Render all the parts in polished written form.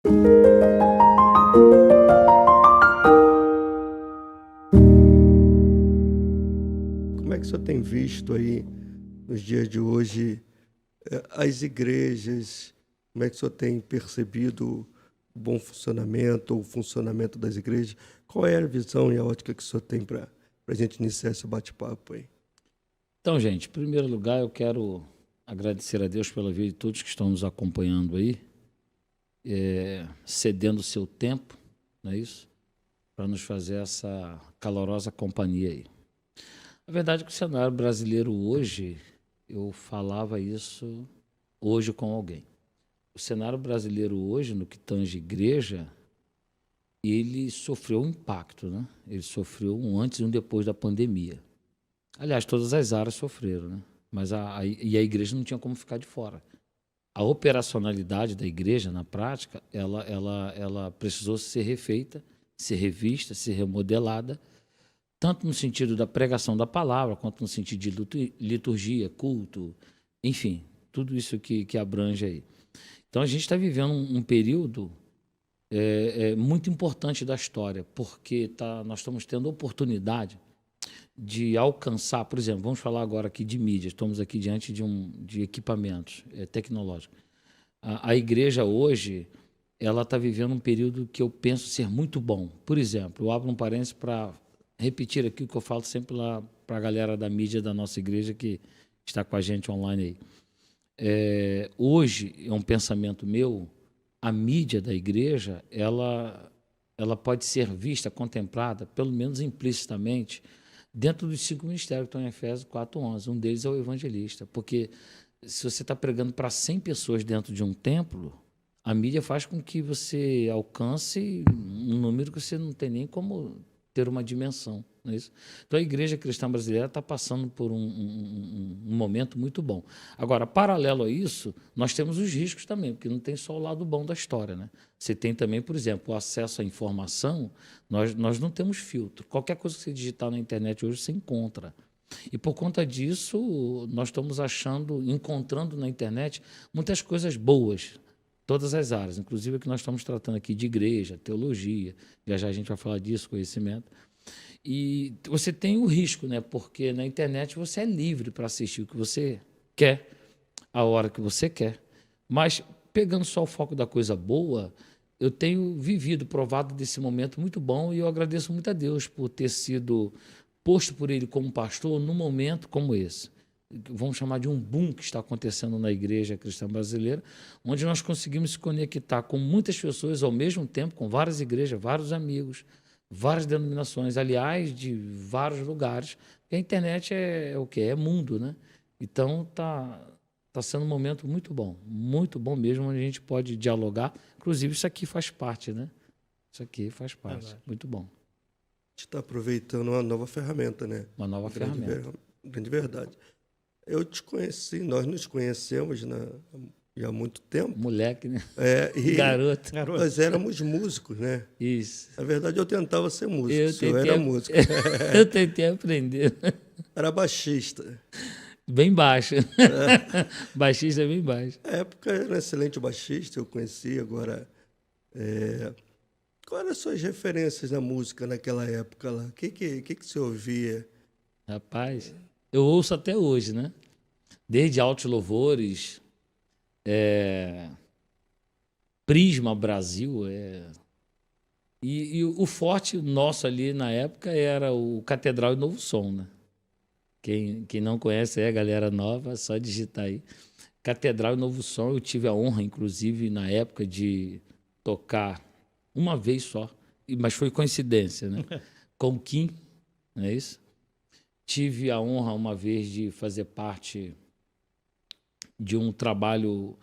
Como é que o senhor tem visto aí, nos dias de hoje, as igrejas? Como é que o senhor tem percebido o bom funcionamento ou o funcionamento das igrejas? Qual é a visão e a ótica que o senhor tem para a gente iniciar esse bate-papo aí? Então, gente, em primeiro lugar, eu quero agradecer a Deus pela vida de todos que estão nos acompanhando aí, cedendo o seu tempo, não é isso? Para nos fazer essa calorosa companhia aí. A verdade é que o cenário brasileiro hoje, eu falava isso hoje com alguém. O cenário brasileiro hoje, no que tange igreja, ele sofreu um impacto, né? Ele sofreu um antes e um depois da pandemia. Aliás, todas as áreas sofreram, né? Mas a igreja não tinha como ficar de fora. A operacionalidade da igreja, na prática, ela precisou ser refeita, ser revista, ser remodelada, tanto no sentido da pregação da palavra, quanto no sentido de liturgia, culto, enfim, tudo isso que abrange aí. Então, a gente está vivendo um período muito importante da história, porque nós estamos tendo oportunidade de alcançar, por exemplo, vamos falar agora aqui de mídia, estamos aqui diante de equipamentos tecnológicos. A igreja hoje, ela está vivendo um período que eu penso ser muito bom. Por exemplo, eu abro um parênteses para repetir aqui o que eu falo sempre lá para a galera da mídia da nossa igreja que está com a gente online aí. Hoje, é um pensamento meu, a mídia da igreja, ela pode ser vista, contemplada, pelo menos implicitamente, dentro dos 5 ministérios que estão em Efésios 4:11. Um deles é o evangelista, porque se você está pregando para 100 pessoas dentro de um templo, a mídia faz com que você alcance um número que você não tem nem como ter uma dimensão. Não é isso? Então, a igreja cristã brasileira está passando por um momento muito bom. Agora, paralelo a isso, nós temos os riscos também, porque não tem só o lado bom da história, né? Você tem também, por exemplo, o acesso à informação, nós não temos filtro. Qualquer coisa que você digitar na internet hoje, você encontra. E por conta disso, nós estamos encontrando na internet muitas coisas boas, todas as áreas, inclusive o que nós estamos tratando aqui de igreja, teologia, já a gente vai falar disso, conhecimento. E você tem o risco, né? Porque na internet você é livre para assistir o que você quer, a hora que você quer. Mas, pegando só o foco da coisa boa, eu tenho provado desse momento muito bom, e eu agradeço muito a Deus por ter sido posto por Ele como pastor num momento como esse. Vamos chamar de um boom que está acontecendo na igreja cristã brasileira, onde nós conseguimos se conectar com muitas pessoas ao mesmo tempo, com várias igrejas, vários amigos, várias denominações, aliás, de vários lugares. E a internet é o quê? É mundo, né? Então, tá sendo um momento muito bom mesmo, onde a gente pode dialogar. Inclusive, isso aqui faz parte, né? Isso aqui faz parte. Muito bom. A gente está aproveitando uma nova ferramenta, né? Uma nova ferramenta. Grande verdade. Eu te conheci, nós nos conhecemos já há muito tempo. Moleque, né? Garoto. Nós éramos músicos, né? Isso. Na verdade, eu tentava ser músico, eu era músico. Eu tentei aprender. Era baixista. Bem baixo. Baixista é bem baixo. Na época, era um excelente baixista, eu conheci. Agora, quais eram as suas referências na música naquela época lá? O que você ouvia? Rapaz, eu ouço até hoje, né? Desde Altos Louvores, Prisma Brasil, e o forte nosso ali na época era o Catedral e Novo Som, né? Quem não conhece a galera nova, é só digitar aí. Catedral e Novo Som, eu tive a honra, inclusive, na época, de tocar uma vez só, mas foi coincidência, né? Com o Kim, não é isso? Tive a honra, uma vez, de fazer parte de um trabalho,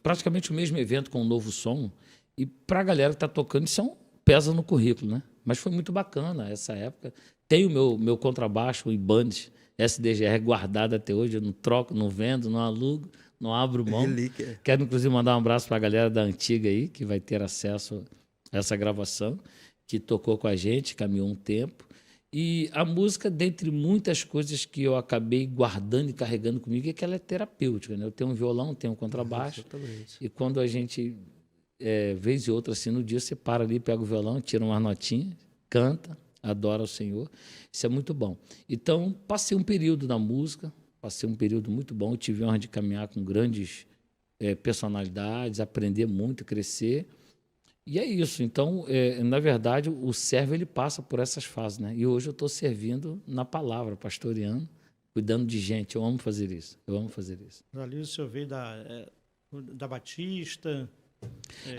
praticamente o mesmo evento com o Novo Som, e para a galera que está tocando, isso pesa no currículo, né? Mas foi muito bacana essa época. Tenho meu contrabaixo em Ibanez SDGR guardado até hoje, eu não troco, não vendo, não alugo, não abro mão. Relíquia. Quero, inclusive, mandar um abraço para a galera da antiga aí, que vai ter acesso a essa gravação, que tocou com a gente, caminhou um tempo. E a música, dentre muitas coisas que eu acabei guardando e carregando comigo, é que ela é terapêutica, né? Eu tenho um violão, tenho um contrabaixo. Exatamente. E quando a gente vez e outra, assim, no dia você para ali, pega o violão, tira umas notinhas, canta, adora o Senhor. Isso é muito bom. Então, passei um período na música, passei um período muito bom, eu tive a honra de caminhar com grandes personalidades, aprender muito, crescer. E é isso. Então, na verdade, o servo ele passa por essas fases, né? E hoje eu estou servindo na palavra, pastoreando, cuidando de gente. Eu amo fazer isso. Eu amo fazer isso. Ali o senhor veio da Batista.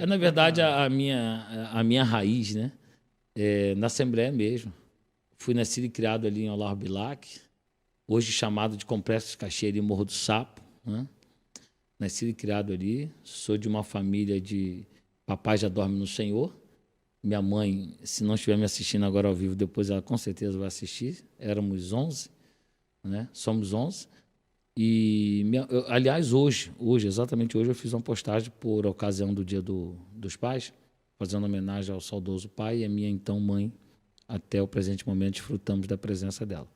Na verdade, a minha raiz, né? Na Assembleia mesmo. Fui nascido e criado ali em Olavo Bilac, hoje chamado de Complexo de Caxias e Morro do Sapo, né? Nascido e criado ali. Sou de uma família de papai já dorme no Senhor. Minha mãe, se não estiver me assistindo agora ao vivo, depois ela com certeza vai assistir. Éramos 11, né? Somos 11. E, aliás, hoje, exatamente hoje, eu fiz uma postagem por ocasião do Dia dos Pais, fazendo homenagem ao saudoso pai e a minha então mãe. Até o presente momento, desfrutamos da presença dela.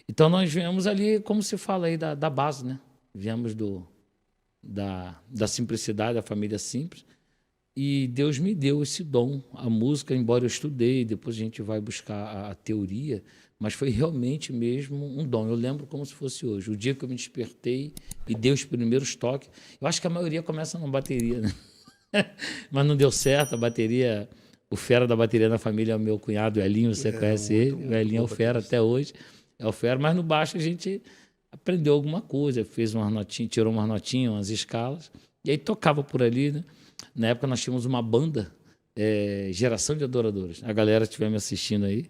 Então, nós viemos ali, como se fala aí, da base, né? Viemos da simplicidade, da família simples. E Deus me deu esse dom, a música, embora eu estudei, depois a gente vai buscar a teoria, mas foi realmente mesmo um dom. Eu lembro como se fosse hoje, o dia que eu me despertei e dei os primeiros toques. Eu acho que a maioria começa na bateria, né? Mas não deu certo, a bateria... O fera da bateria da família é o meu cunhado, o Elinho, você conhece ele? O Elinho é o fera até hoje, é o fera, mas no baixo a gente aprendeu alguma coisa, fez umas notinhas, tirou umas notinhas, umas escalas, e aí tocava por ali, né? Na época nós tínhamos uma banda, Geração de Adoradores. A galera que estiver me assistindo aí,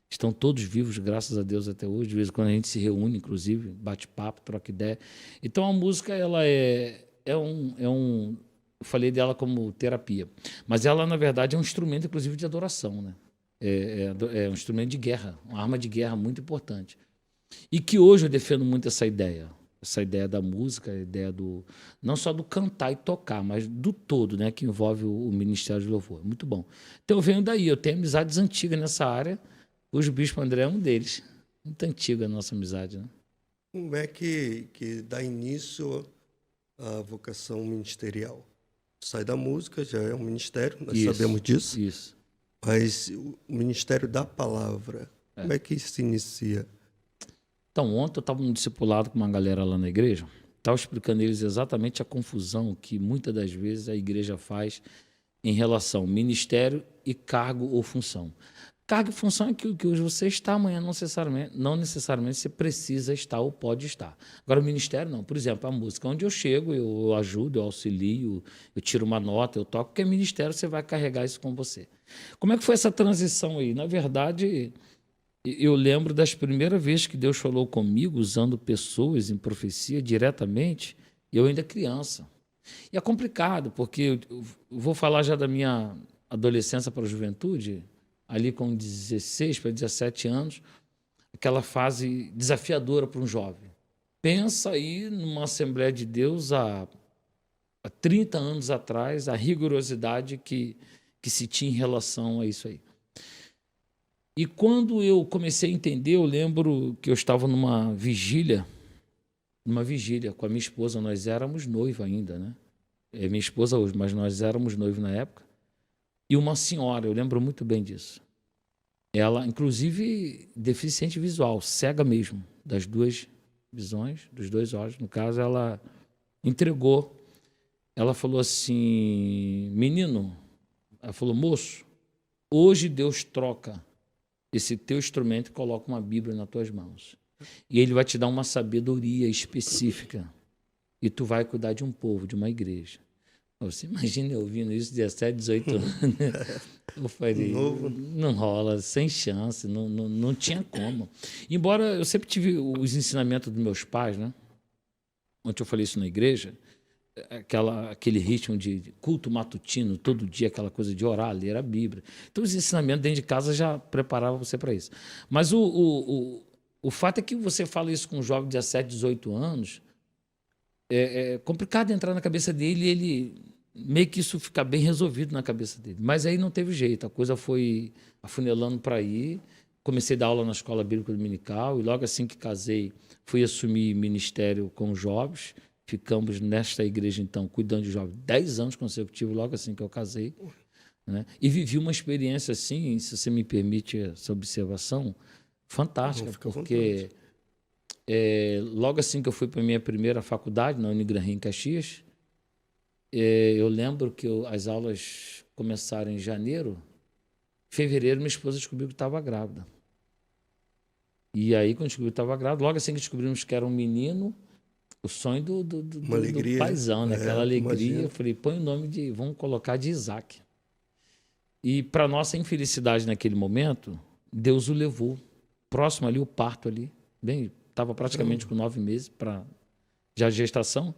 estão todos vivos, graças a Deus, até hoje. De vez em quando a gente se reúne, inclusive, bate papo, troca ideia. Então a música, ela eu falei dela como terapia, mas ela, na verdade, é um instrumento, inclusive, de adoração, né? É um instrumento de guerra, uma arma de guerra muito importante. E que hoje eu defendo muito essa ideia da música, a ideia não só do cantar e tocar, mas do todo, né, que envolve o Ministério de Louvor. Muito bom. Então eu venho daí, eu tenho amizades antigas nessa área, cujo Bispo André é um deles. Muito antiga a nossa amizade, né? Como é que dá início à vocação ministerial? Sai da música, já é um ministério, nós sabemos disso. Isso. Mas o ministério da palavra, como é que se inicia? Então, ontem eu estava num discipulado com uma galera lá na igreja, estava explicando a eles exatamente a confusão que muitas das vezes a igreja faz em relação ao ministério e cargo ou função. Cargo e função é aquilo que hoje você está, amanhã não necessariamente você precisa estar ou pode estar. Agora, o ministério não. Por exemplo, a música, onde eu chego, eu ajudo, eu auxilio, eu tiro uma nota, eu toco, porque é ministério, você vai carregar isso com você. Como é que foi essa transição aí? Na verdade, eu lembro das primeiras vezes que Deus falou comigo, usando pessoas em profecia diretamente, e eu ainda criança. E é complicado, porque eu vou falar já da minha adolescência para a juventude, ali com 16 para 17 anos, aquela fase desafiadora para um jovem. Pensa aí numa Assembleia de Deus há 30 anos atrás, a rigorosidade que se tinha em relação a isso aí. E quando eu comecei a entender, eu lembro que eu estava numa vigília com a minha esposa, nós éramos noivo ainda, né? É minha esposa hoje, mas nós éramos noivo na época. E uma senhora, eu lembro muito bem disso. Ela, inclusive, deficiente visual, cega mesmo, das duas visões, dos dois olhos. No caso, ela entregou. Ela falou assim, menino, ela falou, moço, hoje Deus troca esse teu instrumento e coloca uma Bíblia nas tuas mãos. E Ele vai te dar uma sabedoria específica. E tu vai cuidar de um povo, de uma igreja. Você imagina eu ouvindo isso, 17, 18 anos. Eu falei, não rola, sem chance, não tinha como. Embora eu sempre tive os ensinamentos dos meus pais, né? Ontem eu falei isso na igreja, aquele ritmo de culto matutino, todo dia, aquela coisa de orar, ler a Bíblia. Então, os ensinamentos dentro de casa já preparavam você para isso. Mas o fato é que você fala isso com um jovem de 17, 18 anos, é complicado entrar na cabeça dele e ele meio que isso fica bem resolvido na cabeça dele. Mas aí não teve jeito, a coisa foi afunilando para aí. Comecei a dar aula na Escola Bíblica Dominical e logo assim que casei, fui assumir ministério com jovens. ficamos nesta igreja, então, cuidando de jovens 10 anos consecutivos, logo assim que eu casei, né? E vivi uma experiência assim, se você me permite essa observação, fantástica, Fica à porque logo assim que eu fui para a minha primeira faculdade, na Unigran Rio, em Caxias, eu lembro que as aulas começaram em janeiro, fevereiro minha esposa descobriu que estava grávida. E aí, quando descobriu que estava grávida, logo assim que descobrimos que era um menino, o sonho do alegria, paizão, né? Aquela alegria, imagino. eu falei, põe o nome vamos colocar de Isaac. E para nossa infelicidade naquele momento, Deus o levou. Próximo ali, o parto ali, bem, estava praticamente com 9 meses para já gestação.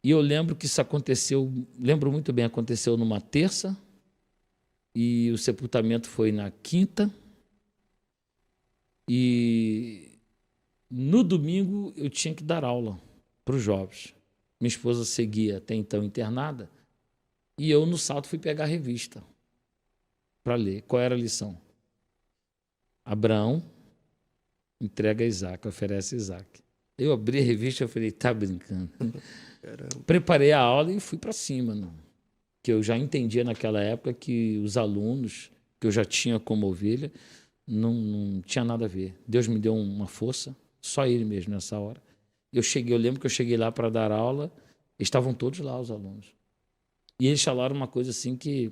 E eu lembro que isso aconteceu, lembro muito bem, aconteceu numa terça, e o sepultamento foi na quinta, e no domingo eu tinha que dar aula para os jovens. Minha esposa seguia até então internada, e eu no sábado fui pegar a revista para ler. Qual era a lição? Abraão entrega a Isaac, oferece a Isaac. Eu abri a revista e falei, tá brincando. Caramba. Preparei a aula e fui para cima, né? Que eu já entendia naquela época que os alunos, que eu já tinha como ovelha, não tinha nada a ver. Deus me deu uma força, só Ele mesmo nessa hora. Eu lembro que eu cheguei lá para dar aula, estavam todos lá, os alunos. E eles falaram uma coisa assim que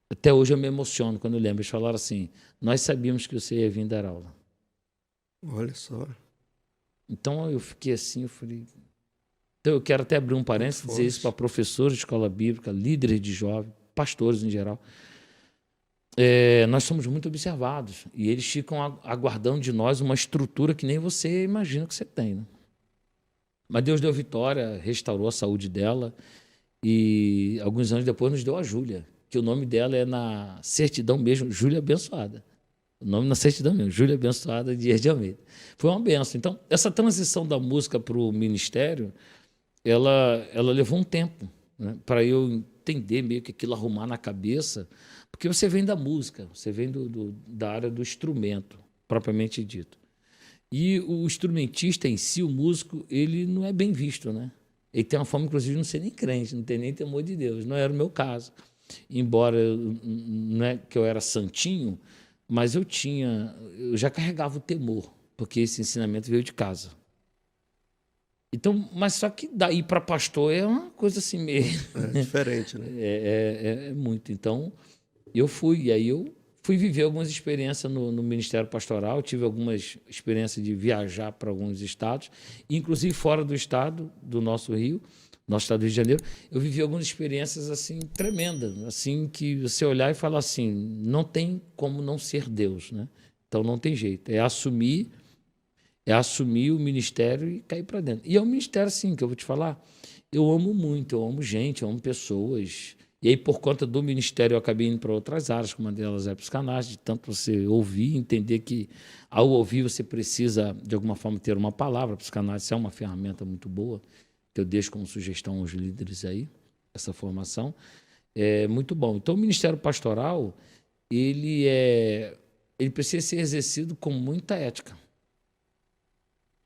até hoje eu me emociono quando eu lembro. Eles falaram assim, nós sabíamos que você ia vir dar aula. Olha só. Então eu fiquei assim, eu falei... Então eu quero até abrir um parênteses e dizer isso para professores de escola bíblica, líderes de jovens, pastores em geral. Nós somos muito observados e eles ficam aguardando de nós uma estrutura que nem você imagina que você tem, né? Mas Deus deu vitória, restaurou a saúde dela e alguns anos depois nos deu a Júlia, que o nome dela é na certidão mesmo, Júlia Abençoada. O nome na certidão mesmo, Júlia Abençoada Dias de Almeida. Foi uma benção. Então, essa transição da música para o ministério, ela levou um tempo, né, para eu entender meio que aquilo, arrumar na cabeça, porque você vem da música, você vem da área do instrumento, propriamente dito. E o instrumentista em si, o músico, ele não é bem visto, né? Ele tem uma forma, inclusive, de não ser nem crente, não tem nem temor de Deus. Não era o meu caso. Embora não é que eu era santinho, mas eu já carregava o temor, porque esse ensinamento veio de casa. Então, mas só que daí para pastor é uma coisa assim meio... É diferente, né? É muito. Então, eu fui viver algumas experiências no Ministério Pastoral, tive algumas experiências de viajar para alguns estados, inclusive fora do estado, do nosso Rio, nosso estado do Rio de Janeiro, eu vivi algumas experiências assim tremendas, assim que você olhar e falar assim, não tem como não ser Deus, né? Então não tem jeito, é assumir o ministério e cair para dentro. E é um ministério, assim, que eu vou te falar, eu amo muito, eu amo gente, eu amo pessoas. E aí, por conta do ministério, eu acabei indo para outras áreas, como uma delas é a psicanálise, de tanto você ouvir, entender que, ao ouvir, você precisa, de alguma forma, ter uma palavra. A psicanálise é uma ferramenta muito boa, que eu deixo como sugestão aos líderes aí, essa formação. É muito bom. Então, o ministério pastoral, ele precisa ser exercido com muita ética,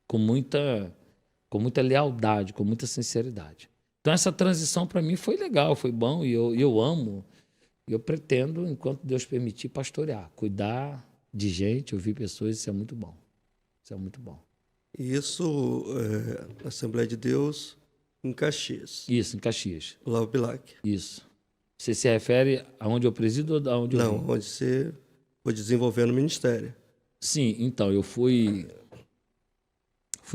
com muita lealdade, com muita sinceridade. Então, essa transição para mim foi legal, foi bom, e eu amo, e eu pretendo, enquanto Deus permitir, pastorear, cuidar de gente, ouvir pessoas, isso é muito bom. Isso é muito bom. E isso, Assembleia de Deus em Caxias. Isso, em Caxias. Olavo Bilac. Isso. Você se refere aonde eu presido ou aonde eu... Não, onde você foi desenvolvendo o ministério. Sim, então, eu fui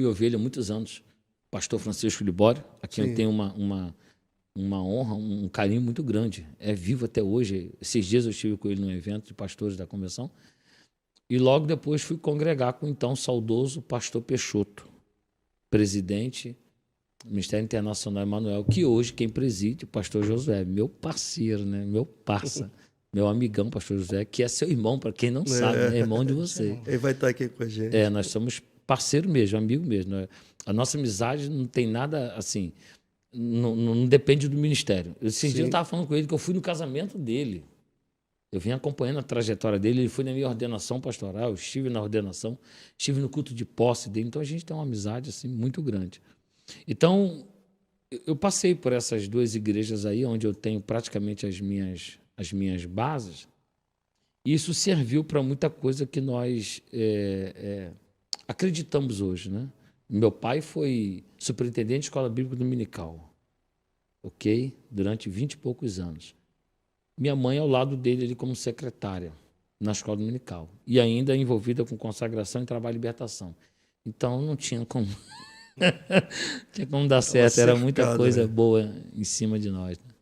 ovelha há muitos anos. Pastor Francisco Libório, a quem eu tenho uma honra, um carinho muito grande. É vivo até hoje. Esses dias eu estive com ele num evento de pastores da convenção. E logo depois fui congregar com o então saudoso pastor Peixoto, presidente do Ministério Internacional Emanuel, que hoje quem preside, o pastor Josué, meu parceiro, né? Meu parça, meu amigão, pastor Josué, que é seu irmão, para quem não sabe, é irmão de você. Ele vai estar aqui com a gente. Nós somos parceiro mesmo, amigo mesmo. A nossa amizade não tem nada assim, não depende do ministério. Esses dias eu estava falando com ele que eu fui no casamento dele. Eu vim acompanhando a trajetória dele, ele foi na minha ordenação pastoral, eu estive na ordenação, estive no culto de posse dele, então a gente tem uma amizade assim, muito grande. Então, eu passei por essas duas igrejas aí, onde eu tenho praticamente as minhas bases, e isso serviu para muita coisa que nós acreditamos hoje, né? Meu pai foi superintendente de escola bíblica dominical, ok? Durante 20 e poucos anos. Minha mãe ao lado dele ali como secretária na escola dominical e ainda envolvida com consagração e trabalho de libertação. Então não tinha como tinha como dar certo, era muita cercada, coisa né? boa em cima de nós, né?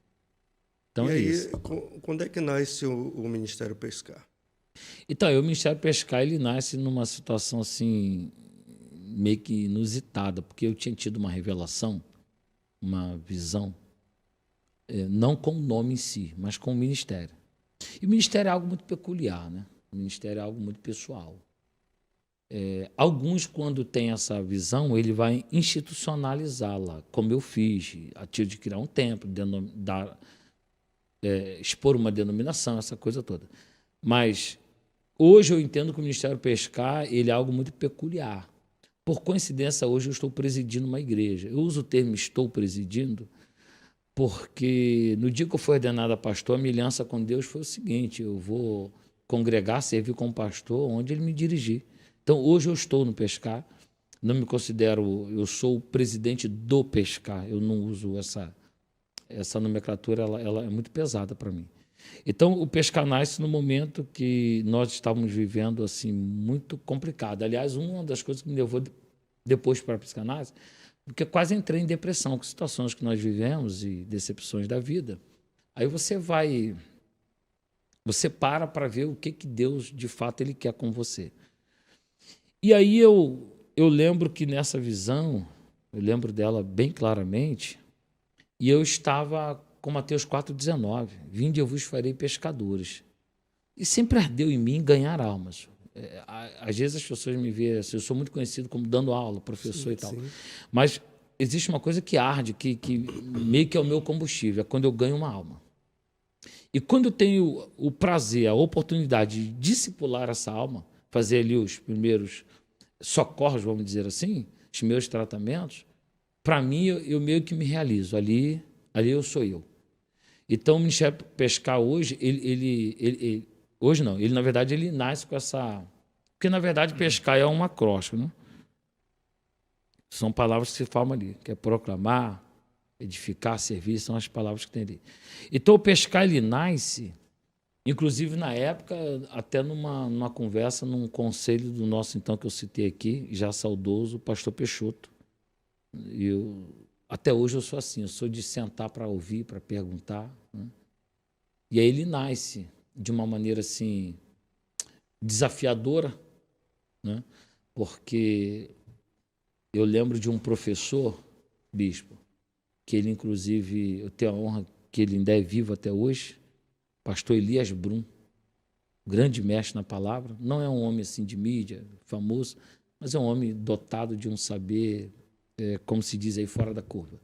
Então E é aí, isso. quando é que nasce o Ministério Pescar? Então, o Ministério Pescar, ele nasce numa situação assim meio que inusitada, porque eu tinha tido uma revelação, uma visão, não com o nome em si, mas com o ministério. E o ministério é algo muito peculiar, né? O ministério é algo muito pessoal. Alguns, quando têm essa visão, ele vai institucionalizá-la, como eu fiz, a título de criar um templo, expor uma denominação, essa coisa toda. Mas hoje eu entendo que o Ministério Pescar ele é algo muito peculiar. Por coincidência, hoje eu estou presidindo uma igreja. Eu uso o termo estou presidindo porque no dia que eu fui ordenado a pastor, a minha aliança com Deus foi o seguinte: eu vou congregar, servir como pastor onde ele me dirigir. Então, hoje eu estou no Pescar, não me considero, eu sou o presidente do Pescar, eu não uso essa nomenclatura, ela é muito pesada para mim. Então, o Pescar nasce no momento que nós estávamos vivendo assim muito complicado. Aliás, uma das coisas que me levou depois para a psicanálise, porque quase entrei em depressão com situações que nós vivemos e decepções da vida. Aí você para ver o que Deus de fato ele quer com você. E aí eu lembro que nessa visão, eu lembro dela bem claramente, e eu estava com Mateus 4,19, vinde eu vos farei pescadores. E sempre ardeu em mim ganhar almas. Às vezes as pessoas me veem assim, eu sou muito conhecido como dando aula, professor e tal. Sim. Mas existe uma coisa que arde, que meio que é o meu combustível, é quando eu ganho uma alma. E quando eu tenho o prazer, a oportunidade de discipular essa alma, fazer ali os primeiros socorros, vamos dizer assim, os meus tratamentos, para mim eu meio que me realizo. Ali eu sou eu. Então o Ministério Pescar hoje, hoje não, ele na verdade ele nasce com essa... Porque na verdade pescar é um acróstico, né? São palavras que se formam ali, que é proclamar, edificar, servir, são as palavras que tem ali. Então o Pescar ele nasce, inclusive na época, até numa conversa, num conselho do nosso então, que eu citei aqui, já saudoso, o pastor Peixoto. Até hoje eu sou assim, eu sou de sentar para ouvir, para perguntar, né? E aí ele nasce de uma maneira assim desafiadora, né? Porque eu lembro de um professor, bispo, que ele inclusive, eu tenho a honra que ele ainda é vivo até hoje, pastor Elias Brum, grande mestre na palavra, não é um homem assim de mídia, famoso, mas é um homem dotado de um saber, como se diz aí, fora da curva,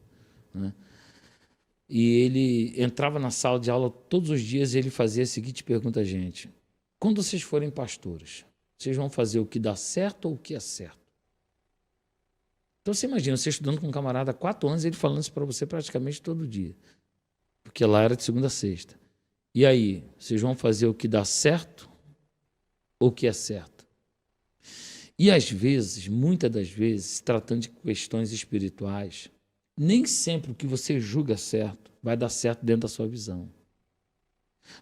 né? E ele entrava na sala de aula todos os dias e ele fazia a seguinte pergunta a gente: quando vocês forem pastores, vocês vão fazer o que dá certo ou o que é certo? Então você imagina, você estudando com um camarada há 4 anos, ele falando isso para você praticamente todo dia, porque lá era de segunda a sexta. E aí, vocês vão fazer o que dá certo ou o que é certo? E às vezes, muitas das vezes, tratando de questões espirituais, nem sempre o que você julga certo vai dar certo dentro da sua visão.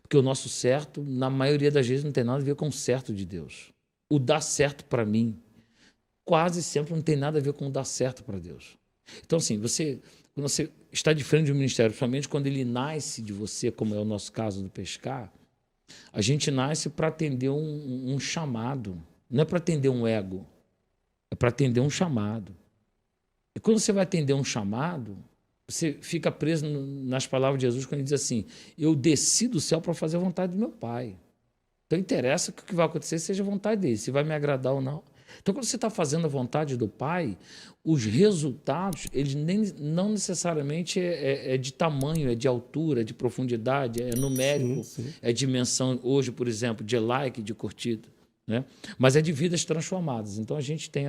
Porque o nosso certo, na maioria das vezes, não tem nada a ver com o certo de Deus. O dar certo para mim, quase sempre não tem nada a ver com o dar certo para Deus. Então, assim, quando você está de frente de um ministério, principalmente quando ele nasce de você, como é o nosso caso do Pescar, a gente nasce para atender um chamado. Não é para atender um ego, é para atender um chamado. E quando você vai atender um chamado, você fica preso nas palavras de Jesus quando ele diz assim: eu desci do céu para fazer a vontade do meu Pai. Então interessa que o que vai acontecer seja a vontade dele, se vai me agradar ou não. Então, quando você está fazendo a vontade do Pai, os resultados, eles não necessariamente é de tamanho, é de altura, é de profundidade, é numérico, Sim. é dimensão, hoje, por exemplo, de like, de curtida. né? Mas é de vidas transformadas. Então a gente tem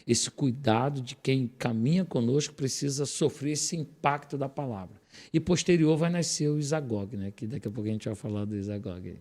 esse cuidado de quem caminha conosco precisa sofrer esse impacto da palavra. E posterior vai nascer o Isagoge, né? Que daqui a pouco a gente vai falar do Isagoge.